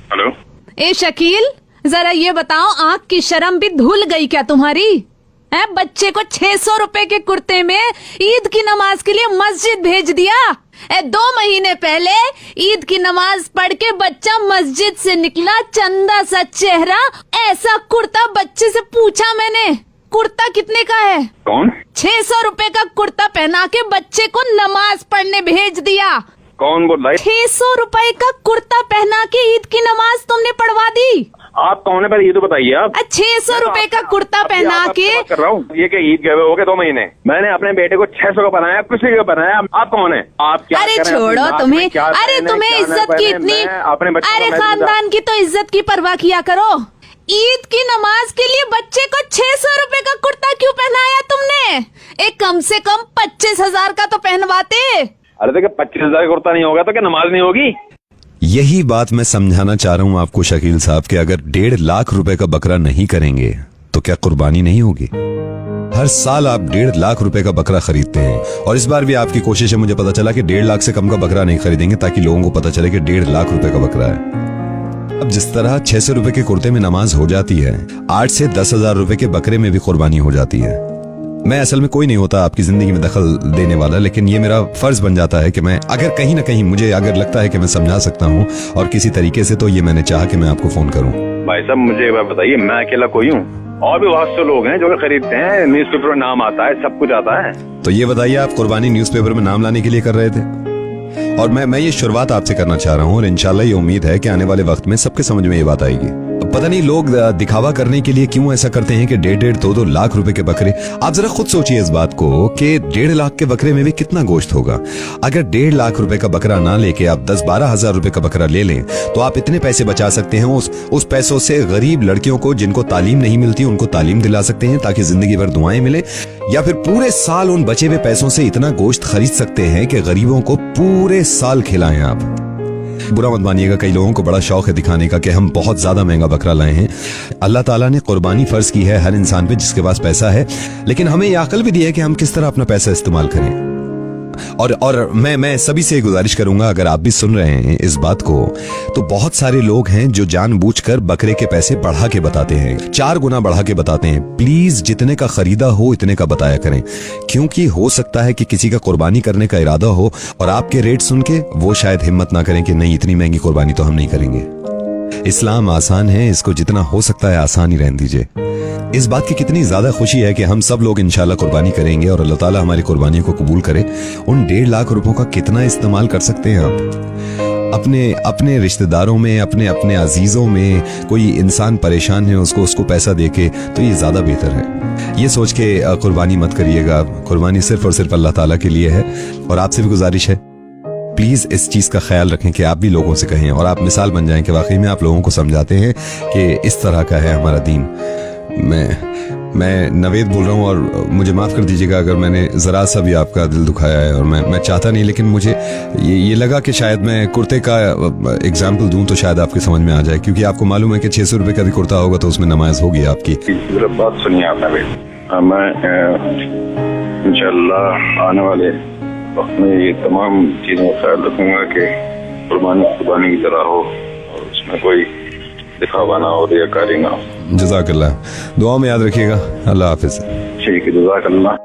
Hello. ए शकील, जरा ये बताओ, आँख की शर्म भी धुल गई क्या तुम्हारी? है, बच्चे को 600 रुपए के कुर्ते में ईद की नमाज के लिए मस्जिद भेज दिया। 2 महीने पहले ईद की नमाज पढ़ के बच्चा मस्जिद से निकला, चंदा सा चेहरा, ऐसा कुर्ता। बच्चे से पूछा मैंने, कुर्ता कितने का है? कौन? 600 रुपए का कुर्ता पहना के बच्चे को नमाज पढ़ने भेज दिया। कौन बोल रहा है? 600 रुपए का कुर्ता पहना के ईद की नमाज तुमने पढ़वा दी। आप कौन है? पहले ये तो बताइए आप। 600 रुपए का कुर्ता पहना के कर रहा हूँ। ये क्या ईद गए हो गए 2 महीने? मैंने अपने बेटे को 600 का बनाया, किसी का बनाया। आप कौन है? आप क्या? अरे छोड़ो तुम्हें, अरे तुम्हें इज्जत की इतनी, अरे खानदान की तो इज्जत की परवाह किया करो। ईद की नमाज के लिए बच्चे को 600 रुपए का कुर्ता क्यों पहनाया तुमने? एक कम से कम 25,000 का तो पहनवाते। अरे देखिए, 25,000 का कुर्ता नहीं होगा तो क्या नमाज नहीं होगी? यही बात मैं समझाना चाह रहा हूँ आपको शकील साहब कि अगर 1.5 लाख रुपए का बकरा नहीं करेंगे तो क्या कुर्बानी नहीं होगी? हर साल आप 1.5 लाख रुपए का बकरा खरीदते हैं और इस बार भी आपकी कोशिश है, मुझे पता चला कि 1.5 लाख से कम का बकरा नहीं खरीदेंगे ताकि लोगों को पता चले कि 1.5 लाख रुपए का बकरा है। अब जिस तरह 600 रुपए के कुर्ते में नमाज हो जाती है, 8 से 10,000 रुपए के बकरे में भी कुर्बानी हो जाती है। मैं असल में कोई नहीं होता आपकी जिंदगी में दखल देने वाला, लेकिन ये मेरा फर्ज बन जाता है कि मैं अगर कहीं ना कहीं मुझे अगर लगता है कि मैं समझा सकता हूँ और किसी तरीके से, तो ये मैंने चाहा कि मैं आपको फोन करूँ। भाई साहब मुझे एक बात बताइए, मैं अकेला कोई हूँ? और भी बहुत से लोग हैं जो खरीदते हैं, न्यूज़पेपर में नाम आता है, सब कुछ आता है। तो ये बताइए, आप कुर्बानी न्यूज़पेपर में नाम लाने के लिए कर रहे थे? और मैं ये शुरुआत आपसे करना चाह रहा हूँ और इंशाल्लाह ये उम्मीद है कि आने वाले वक्त में सबके समझ में ये बात आएगी। पता नहीं लोग दिखावा करने के लिए क्यों ऐसा करते हैं कि 1.5, 2 लाख रुपए के बकरे। आप जरा खुद सोचिए इस बात को कि 1.5 लाख के बकरे में भी कितना गोश्त होगा। अगर 1.5 लाख रुपए का बकरा ना लेके आप 10-12 हजार रुपए का बकरा ले लें तो आप इतने पैसे बचा सकते हैं। उस पैसों से गरीब लड़कियों को जिनको तालीम नहीं मिलती उनको तालीम दिला सकते हैं ताकि जिंदगी भर दुआएं मिले, या फिर पूरे साल उन बचे हुए पैसों से इतना गोश्त खरीद सकते हैं कि गरीबों को पूरे साल खिलाएं आप। बुरा मत मानिएगा, कई लोगों को बड़ा शौक है दिखाने का कि हम बहुत ज्यादा महंगा बकरा लाए हैं। अल्लाह ताला ने कुर्बानी फर्ज की है हर इंसान पे जिसके पास पैसा है, लेकिन हमें यह अकल भी दी है कि हम किस तरह अपना पैसा इस्तेमाल करें। और मैं सभी से गुजारिश करूंगा, अगर आप भी सुन रहे हैं इस बात को, तो बहुत सारे लोग हैं जो जानबूझकर बकरे के पैसे बढ़ा के बताते हैं, 4 गुना बढ़ा के बताते हैं। प्लीज जितने का खरीदा हो इतने का बताया करें, क्योंकि हो सकता है कि किसी का कुर्बानी करने का इरादा हो और आपके रेट सुन के वो शायद हिम्मत ना करें कि नहीं, इतनी महंगी कुर्बानी तो हम नहीं करेंगे। इस्लाम आसान है, इसको जितना हो सकता है आसान ही रहने दीजिए। इस बात की कितनी ज्यादा खुशी है कि हम सब लोग इंशाल्लाह कुर्बानी करेंगे और अल्लाह ताला हमारी कुर्बानी को कबूल करे। उन 1.5 लाख रुपयों का कितना इस्तेमाल कर सकते हैं आप अपने रिश्तेदारों में, अपने अजीजों में। कोई इंसान परेशान है, उसको पैसा देके, तो ये ज्यादा बेहतर है। ये सोच के कुर्बानी मत करिएगा। कुर्बानी सिर्फ और सिर्फ अल्लाह ताला के लिए है। और आपसे भी गुजारिश है, प्लीज इस चीज का ख्याल रखें कि आप भी लोगों से कहें और आप मिसाल बन जाएं कि वाकई में आप लोगों को समझाते हैं कि इस तरह का है हमारा दीन। मैं नवेद बोल रहा हूँ और मुझे माफ कर दीजिएगा अगर मैंने जरा सा भी आपका दिल दुखाया है, और मैं चाहता नहीं, लेकिन मुझे ये लगा कि शायद मैं कुर्ते का एग्जाम्पल दूं तो शायद आपके समझ में आ जाए, क्योंकि आपको मालूम है कि 600 रुपए का भी कुर्ता होगा तो उसमें नमाज होगी आपकी। बात सुनिए आप नवेद, मैं इंशाल्लाह आने वाले वक्त में ये तमाम चीजों का ख्याल रखूंगा कि कुर्बानी की तरह हो और उसमें कोई दिखावा ना हो, रियाकारी ना हो। जज़ाकल्लाह, दुआ में याद रखिएगा। अल्लाह हाफिज। ठीक है, जज़ाकल्लाह।